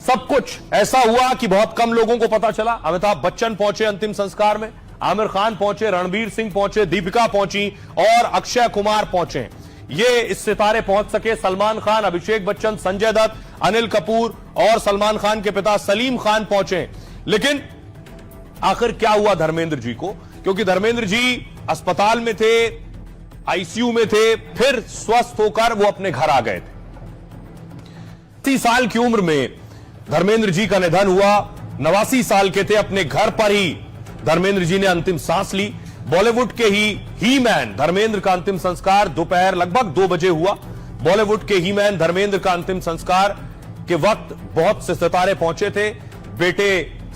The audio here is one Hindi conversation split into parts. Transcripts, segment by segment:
सब कुछ ऐसा हुआ कि बहुत कम लोगों को पता चला। अमिताभ बच्चन पहुंचे अंतिम संस्कार में, आमिर खान पहुंचे, रणबीर सिंह पहुंचे, दीपिका पहुंची और अक्षय कुमार पहुंचे। ये इस सितारे पहुंच सके। सलमान खान, अभिषेक बच्चन, संजय दत्त, अनिल कपूर और सलमान खान के पिता सलीम खान पहुंचे। लेकिन आखिर क्या हुआ धर्मेंद्र जी को? क्योंकि धर्मेंद्र जी अस्पताल में थे, आईसीयू में थे, फिर स्वस्थ होकर वो अपने घर आ गए थे। 30 साल की उम्र में धर्मेंद्र जी का निधन हुआ। 89 साल के थे। अपने घर पर ही धर्मेंद्र जी ने अंतिम सांस ली। बॉलीवुड के ही मैन धर्मेंद्र का अंतिम संस्कार दोपहर लगभग 2 बजे हुआ। बॉलीवुड के ही मैन धर्मेंद्र का अंतिम संस्कार के वक्त बहुत से सितारे पहुंचे थे। बेटे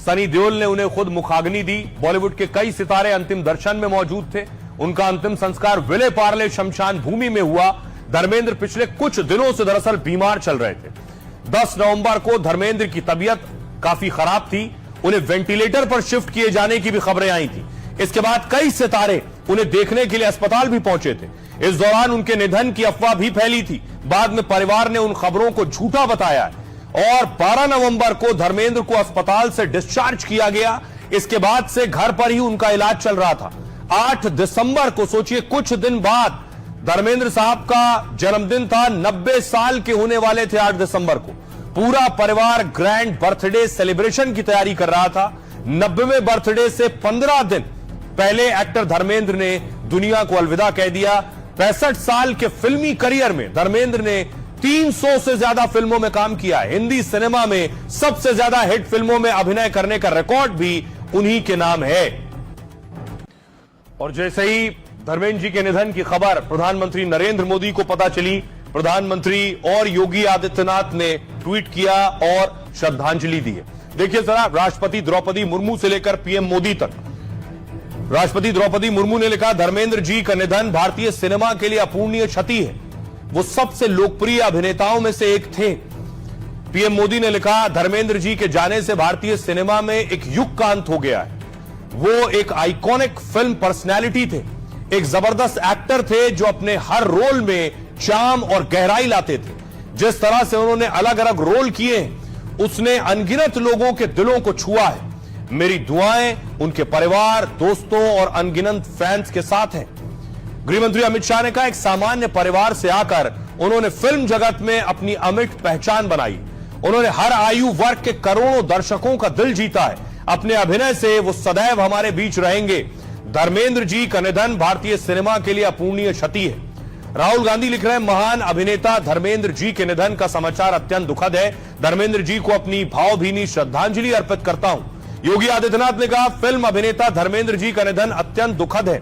सनी देओल ने उन्हें खुद मुखाग्नि दी। बॉलीवुड के कई सितारे अंतिम दर्शन में मौजूद थे। उनका अंतिम संस्कार विले पार्ले शमशान भूमि में हुआ। धर्मेंद्र पिछले कुछ दिनों से दरअसल बीमार चल रहे थे। 10 नवंबर को धर्मेंद्र की तबीयत काफी खराब थी। उन्हें वेंटिलेटर पर शिफ्ट किए जाने की भी खबरें आई थी। इसके बाद कई सितारे उन्हें देखने के लिए अस्पताल भी पहुंचे थे। इस दौरान उनके निधन की अफवाह भी फैली थी। बाद में परिवार ने उन खबरों को झूठा बताया और 12 नवंबर को धर्मेंद्र को अस्पताल से डिस्चार्ज किया गया। इसके बाद से घर पर ही उनका इलाज चल रहा था। 8 दिसंबर को, सोचिए कुछ दिन बाद, धर्मेंद्र साहब का जन्मदिन था। 90 साल के होने वाले थे 8 दिसंबर को। पूरा परिवार ग्रैंड बर्थडे सेलिब्रेशन की तैयारी कर रहा था। 90वें बर्थडे से 15 दिन पहले एक्टर धर्मेंद्र ने दुनिया को अलविदा कह दिया। 65 साल के फिल्मी करियर में धर्मेंद्र ने 300 से ज्यादा फिल्मों में काम किया है। हिंदी सिनेमा में सबसे ज्यादा हिट फिल्मों में अभिनय करने का रिकॉर्ड भी उन्हीं के नाम है। और जैसे ही धर्मेंद्र जी के निधन की खबर प्रधानमंत्री नरेंद्र मोदी को पता चली, प्रधानमंत्री और योगी आदित्यनाथ ने ट्वीट किया और श्रद्धांजलि दी है। देखिए जरा, राष्ट्रपति द्रौपदी मुर्मू से लेकर पीएम मोदी तक। राष्ट्रपति द्रौपदी मुर्मू ने लिखा, धर्मेंद्र जी का निधन भारतीय सिनेमा के लिए अपूर्णीय क्षति है। वो सबसे लोकप्रिय अभिनेताओं में से एक थे। पीएम मोदी ने लिखा, धर्मेंद्र जी के जाने से भारतीय सिनेमा में एक युग का अंत हो गया है। वो एक आइकॉनिक फिल्म पर्सनैलिटी थे, एक जबरदस्त एक्टर थे जो अपने हर रोल में चार्म और गहराई लाते थे। जिस तरह से उन्होंने अलग अलग रोल किए उसने अनगिनत लोगों के दिलों को छुआ है। मेरी दुआएं उनके परिवार, दोस्तों और अनगिनत फैंस के साथ हैं। गृहमंत्री अमित शाह ने कहा, एक सामान्य परिवार से आकर उन्होंने फिल्म जगत में अपनी अमिट पहचान बनाई। उन्होंने हर आयु वर्ग के करोड़ों दर्शकों का दिल जीता है। अपने अभिनय से वो सदैव हमारे बीच रहेंगे। धर्मेंद्र जी का निधन भारतीय सिनेमा के लिए अपूर्णीय क्षति है। राहुल गांधी लिख रहे हैं, महान अभिनेता धर्मेंद्र जी के निधन का समाचार अत्यंत दुखद है। धर्मेंद्र जी को अपनी भावभीनी श्रद्धांजलि अर्पित करता हूं। योगी आदित्यनाथ ने कहा, फिल्म अभिनेता धर्मेंद्र जी का निधन अत्यंत दुखद है।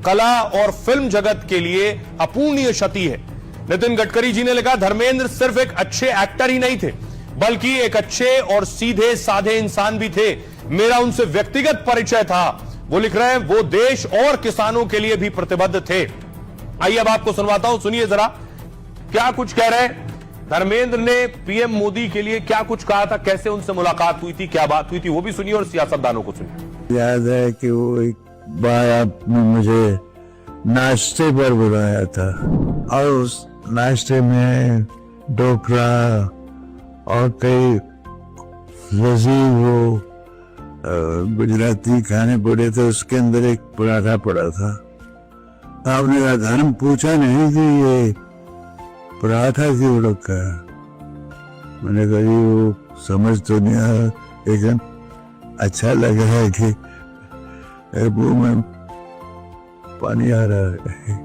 कला और फिल्म जगत के लिए अपूर्णीय क्षति है। नितिन गडकरी जी ने लिखा, धर्मेंद्र सिर्फ एक अच्छे एक्टर ही नहीं थे, बल्कि एक अच्छे और सीधे साधे इंसान भी थे। मेरा उनसे व्यक्तिगत परिचय था। वो लिख रहे हैं, वो देश और किसानों के लिए भी प्रतिबद्ध थे। आइए अब आपको सुनवाता हूं, सुनिए जरा क्या कुछ कह रहे हैं। धर्मेंद्र ने पीएम मोदी के लिए क्या कुछ कहा था, कैसे उनसे मुलाकात हुई थी, क्या बात हुई थी, वो भी सुनिए और सियासतदानों को सुनिए। याद है कि वो एक बार आपने मुझे नाश्ते पर बुलाया था और उस नाश्ते में ढोकला और कई लजीज वो गुजराती खाने पड़े थे। उसके अंदर एक पराठा पड़ा था। आपने कहा, धर्म पूछा नहीं कि ये पराठा क्यों रखा है। मैंने कहा, जी वो समझ तो नहीं आया, लेकिन अच्छा लग रहा है कि मुंह में पानी आ रहा है।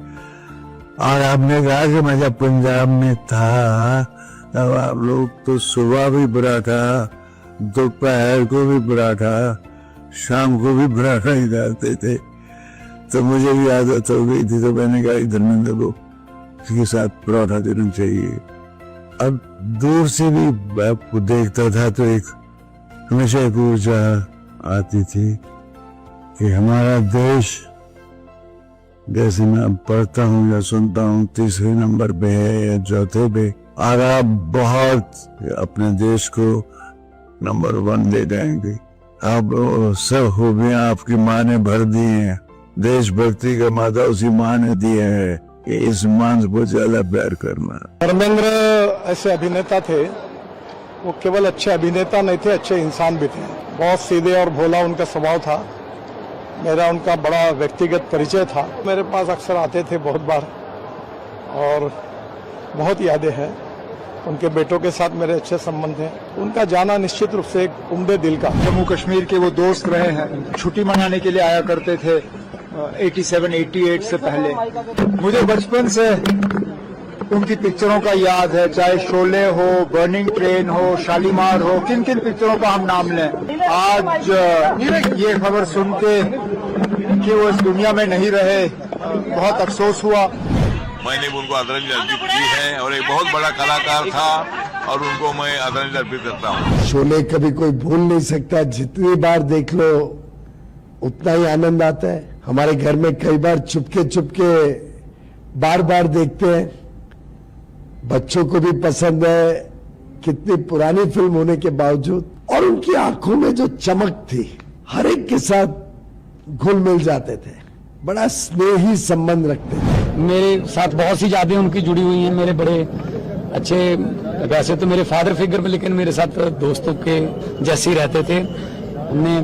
और आपने कहा कि मैं जब पंजाब में था तब आप लोग तो सुबह भी पराठा, दोपहर को भी पराठा, शाम को भी पराठा ही डालते थे। तो मुझे भी आदत हो गई थी। तो मैंने कहा, धर्मेंद्र को इसके साथ पराठा देना चाहिए। अब दूर से भी आपको देखता था तो एक हमेशा एक ऊर्जा आती थी कि हमारा देश, जैसे मैं पढ़ता हूँ या सुनता हूँ, 3रे नंबर पे है या 4थे पे। और आप बहुत अपने देश को नंबर 1 दे जाएंगे। आप सब खूबियां आपकी माँ ने भर दी हैं। देशभक्ति का माता उसी माँ ने दिया है कि इस मां से बहुत ज्यादा प्यार करना। धर्मेंद्र ऐसे अभिनेता थे वो केवल अच्छे अभिनेता नहीं थे, अच्छे इंसान भी थे। बहुत सीधे और भोला उनका स्वभाव था। मेरा उनका बड़ा व्यक्तिगत परिचय था। मेरे पास अक्सर आते थे बहुत बार और बहुत यादें हैं। उनके बेटों के साथ मेरे अच्छे संबंध हैं। उनका जाना निश्चित रूप से एक उम्दे दिल का। जम्मू कश्मीर के वो दोस्त रहे हैं, छुट्टी मनाने के लिए आया करते थे 87-88 से पहले। मुझे बचपन से उनकी पिक्चरों का याद है, चाहे शोले हो, बर्निंग ट्रेन हो, शालीमार हो, किन किन पिक्चरों का हम नाम लें। आज ये खबर सुन के कि वो इस दुनिया में नहीं रहे, बहुत अफसोस हुआ। मैंने उनको आदरांजलि अर्पित की है और एक बहुत बड़ा कलाकार था और उनको मैं आदरांजलि अर्पित करता हूँ। शोले कभी कोई भूल नहीं सकता। जितनी बार देख लो उतना ही आनंद आता है। हमारे घर में कई बार चुपके बार बार देखते हैं। बच्चों को भी पसंद है, कितनी पुरानी फिल्म होने के बावजूद। और उनकी आंखों में जो चमक थी, हर एक के साथ घुल मिल जाते थे, बड़ा स्नेही संबंध रखते थे। मेरे साथ बहुत सी यादें उनकी जुड़ी हुई हैं। मेरे बड़े अच्छे, वैसे तो मेरे फादर फिगर में, लेकिन मेरे साथ दोस्तों के जैसे ही रहते थे। हमने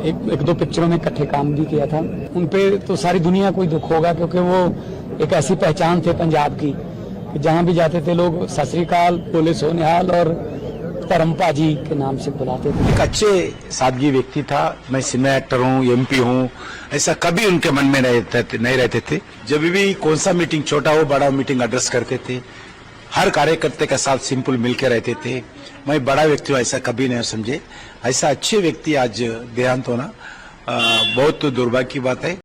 एक दो पिक्चरों में इकट्ठे काम भी किया था। उन पे तो सारी दुनिया को ही दुख होगा, क्योंकि वो एक ऐसी पहचान थे पंजाब की कि जहां भी जाते थे लोग सत श्री अकाल, बोले सोनिहाल और धर्मपा जी के नाम से बुलाते थे। एक अच्छे सादगी व्यक्ति था। मैं सिनेमा एक्टर हूँ, एमपी हूँ, ऐसा कभी उनके मन में नहीं रहते थे। जब भी कौन सा मीटिंग, छोटा हो बड़ा मीटिंग एड्रेस करते थे। हर कार्यकर्ता के साथ सिंपल मिलकर रहते थे। मैं बड़ा व्यक्ति हूँ ऐसा कभी नहीं समझे। ऐसा अच्छे व्यक्ति आज देहांत होना बहुत दुर्भाग्य की बात है।